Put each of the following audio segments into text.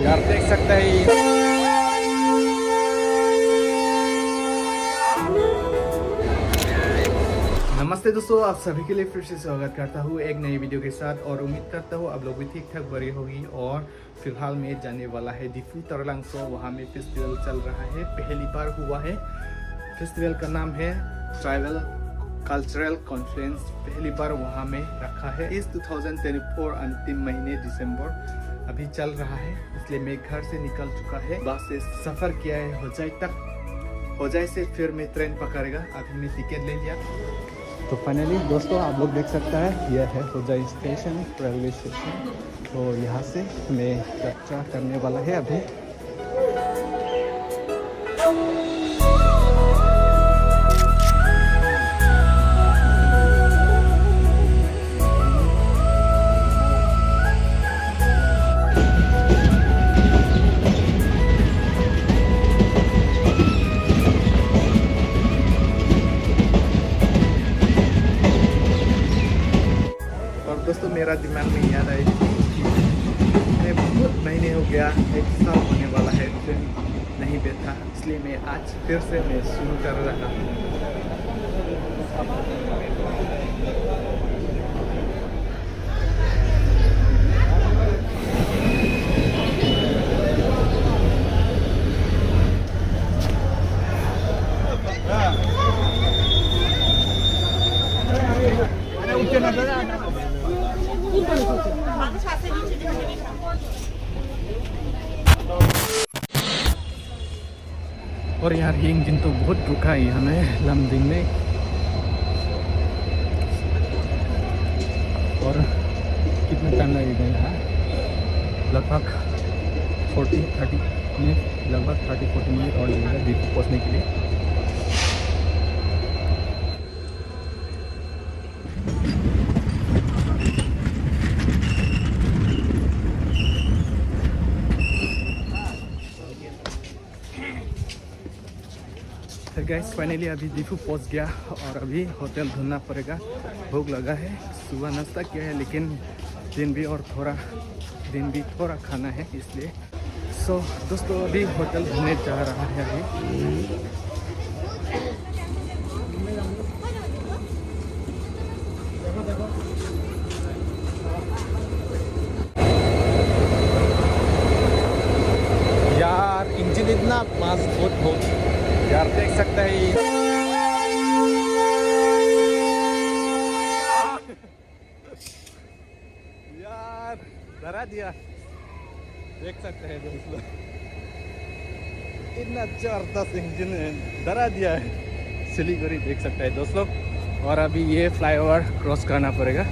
यार देख सकते हैं। नमस्ते दोस्तों, आप सभी के लिए फिर से स्वागत करता हूँ एक नई वीडियो के साथ। और उम्मीद करता हूँ आप लोग भी ठीक ठाक बड़ी होगी। और फिलहाल में जाने वाला है डिफू तरलांगसो। वहाँ में फेस्टिवल चल रहा है, पहली बार हुआ है। फेस्टिवल का नाम है ट्राइबल कल्चरल कॉन्फ्रेंस। पहली बार वहाँ में रखा है। इस 2024 अंतिम महीने दिसंबर अभी चल रहा है, इसलिए मैं घर से निकल चुका है। बस से सफ़र किया है होजाई तक। होजाई से फिर मैं ट्रेन पकड़ेगा। अभी मैं टिकट ले लिया। तो फाइनली दोस्तों आप लोग देख सकता है, यह है होजाई स्टेशन, रेलवे स्टेशन। तो यहाँ से मैं यात्रा करने वाला है अभी। दोस्तों मेरा दिमाग में याद आई कि मैं बहुत महीने हो गया, एक साल होने वाला है ट्रेन नहीं बैठा, इसलिए मैं आज फिर से मैं शुरू कर रहा हूँ। और यार ये इंजन तो बहुत रुका है हमें लमदिंग में। और कितना टाइम लगेगा यहाँ? लगभग 40-30 मिनट, लगभग 30-40 मिनट और लगेगा डिपो पहुँचने के लिए। फिर गैस फाइनली अभी डिफू पहुंच गया और अभी होटल ढूंढना पड़ेगा। भूख लगा है, सुबह नाश्ता किया है, लेकिन दिन भी थोड़ा खाना है, इसलिए दोस्तों अभी होटल ढूंढने जा रहा है अभी। यार इंजन इतना बहुत यार देख सकते हैं। यार डरा दिया, देख सकते हैं दोस्तों, इतना जबरदस्त इंजन डरा दिया है। सिलीगुड़ी देख सकते हैं दोस्तों। और अभी ये फ्लाईओवर क्रॉस करना पड़ेगा।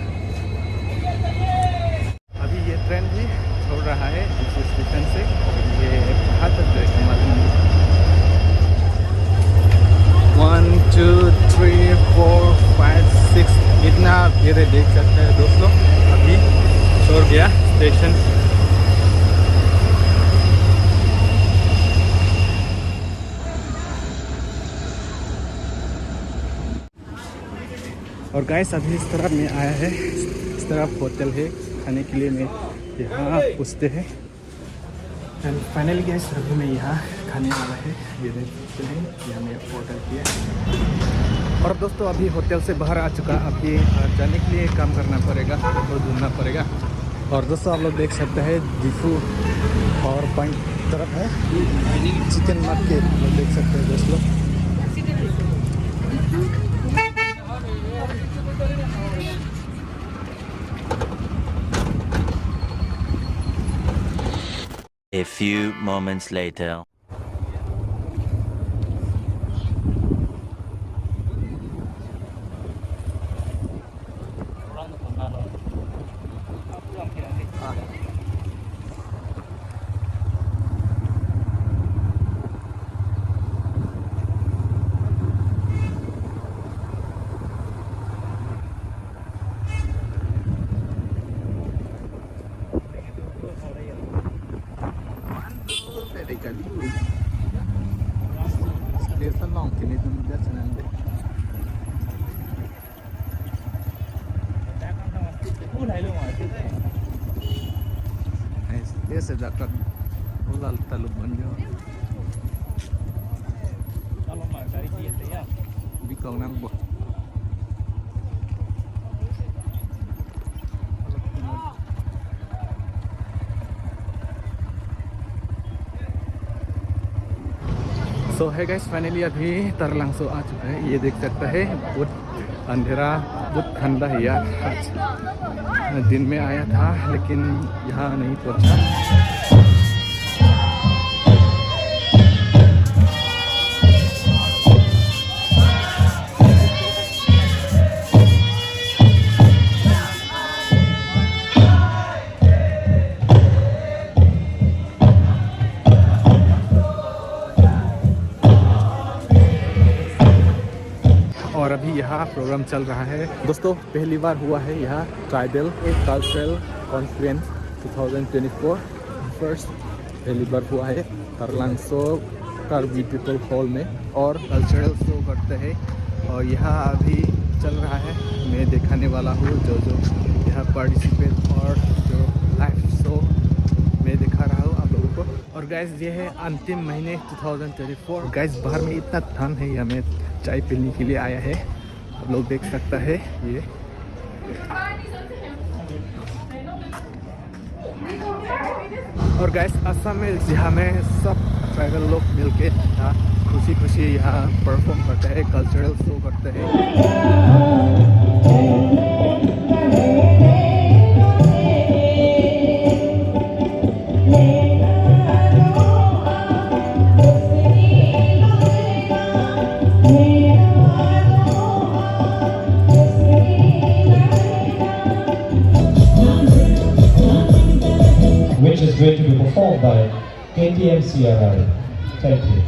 अभी ये ट्रेन भी छोड़ रहा है इस स्टेशन से। ये कहाँ तक जाएगा मालूम नहीं। 1 2 3 4 5 6 इतना धीरे देख सकते हैं दोस्तों। अभी छोड़ गया स्टेशन। और गाइस अभी इस तरफ में आया है, इस तरफ होटल है खाने के लिए। मैं यहाँ पूछते हैं। एंड फाइनली गाइस अभी मैं यहाँ खाने वाला है। ये देख सकते हैं, यहाँ मैं ऑर्डर किया। और दोस्तों अभी होटल से बाहर आ चुका। अभी जाने के लिए काम करना पड़ेगा, तो ढूंढना पड़ेगा। और दोस्तों आप लोग देख सकते हैं डिफू पावर पॉइंट तरफ है चिकन मार्केट, देख सकते हैं दोस्तों। A few moments later. Station long kilometers nanti. Yes, yes, Doctor. Lalu talub banyo. Kalau mà cái gì thế à? Bị còn năng bộ. सो है गाइस, फाइनली अभी तरलांगसो आ चुका है। ये देख सकता है बहुत अंधेरा, बहुत ठंडा है यार। आज दिन में आया था लेकिन यहाँ नहीं पहुँचा। और अभी यहाँ प्रोग्राम चल रहा है दोस्तों। पहली बार हुआ है यहाँ ट्राइबल कल्चरल कॉन्फ्रेंस 2024 फर्स्ट पहली बार हुआ है तरलांगसो कार्बी पीपल हॉल में, और कल्चरल शो करते हैं। और यहाँ अभी चल रहा है, मैं दिखाने वाला हूँ जो यहाँ पार्टिसिपेट और जो लाइव शो मैं दिखा रहा हूँ आप लोगों को। और गाइस ये है अंतिम महीने 2024। गाइस बाहर में इतना ठंड है, हमें चाय पीने के लिए आया है, आप लोग देख सकता है ये। और गाइस असम में यहाँ में सब ट्राइबल लोग मिलके यहाँ खुशी खुशी यहाँ परफॉर्म करते हैं, कल्चरल शो करते हैं। Which is going to be performed by KTM CRI. Thank you.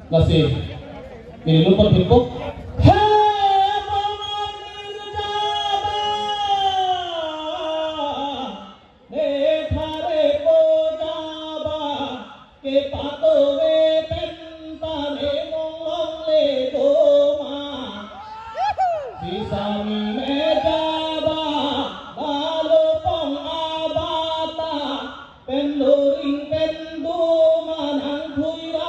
Masih ini lupa timpuk. Pendoring pendu manang kuira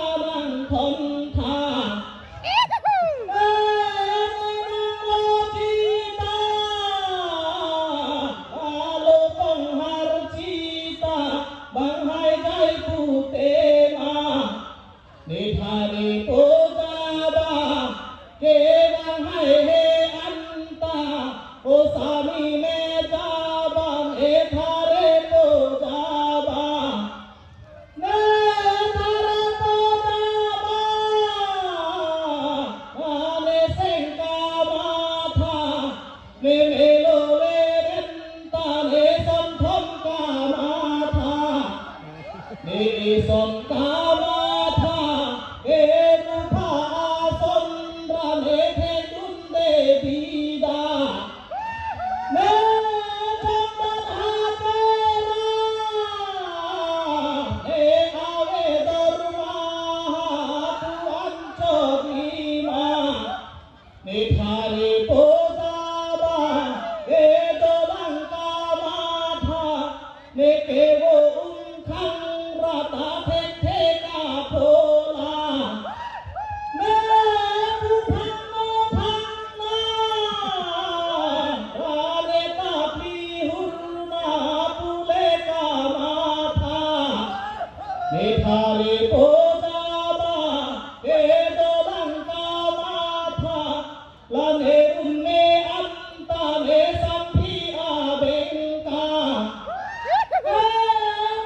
นิทาริโปกาบาเกวังให้เฮอันตาโอสามีเมจาบังเอทาเรโปกาบาเนทาเรโปกาบาอาเนเซงกามาธาเนเมโลเลเรนตาเนสันทมกามาธาเนสันกามาธาเอนุภาสันราเนเทดุนเดบีดาเนจัมบันหาเตนาเออาเวดารุมาตุอันโจดีมานิทาริโปกาบาเอโดลังกามาธาเนเกโวอุงคังราตาเทเทกาโพลาเนปุพังโนพังนาราเนตาปีหุนนาปุเลกามาธานิทาริโปกาบาเอโดลังกามาธาลาเนอุนเนอันตาเนสัมพีอาเบงกาเอ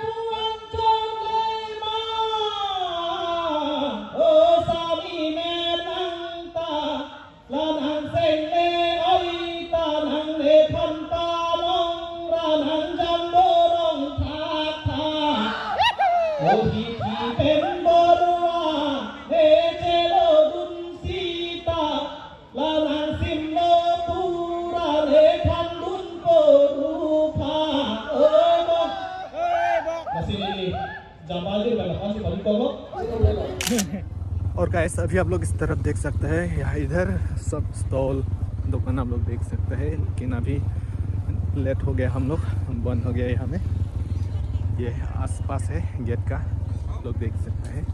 ปุอันจงเลมาโอสามีเมนังตาลานังเซงเลไอตานังเนพันตามงรานังจัมโบรองทาทาโอทีทีเป็นบรัวเนเจโลดุนสีตาลานังสิมโลตูราเนพันดุนโปรูพาmasih jambal di belakang si paling komo. और गाइस अभी आप लोग इस तरफ देख सकते हैं, यहाँ इधर सब स्टॉल दुकान आप लोग देख सकते हैं, लेकिन अभी लेट हो गया, हम लोग बंद हो गया यहाँ में। ये आसपास है गेट का, आप लोग देख सकते हैं।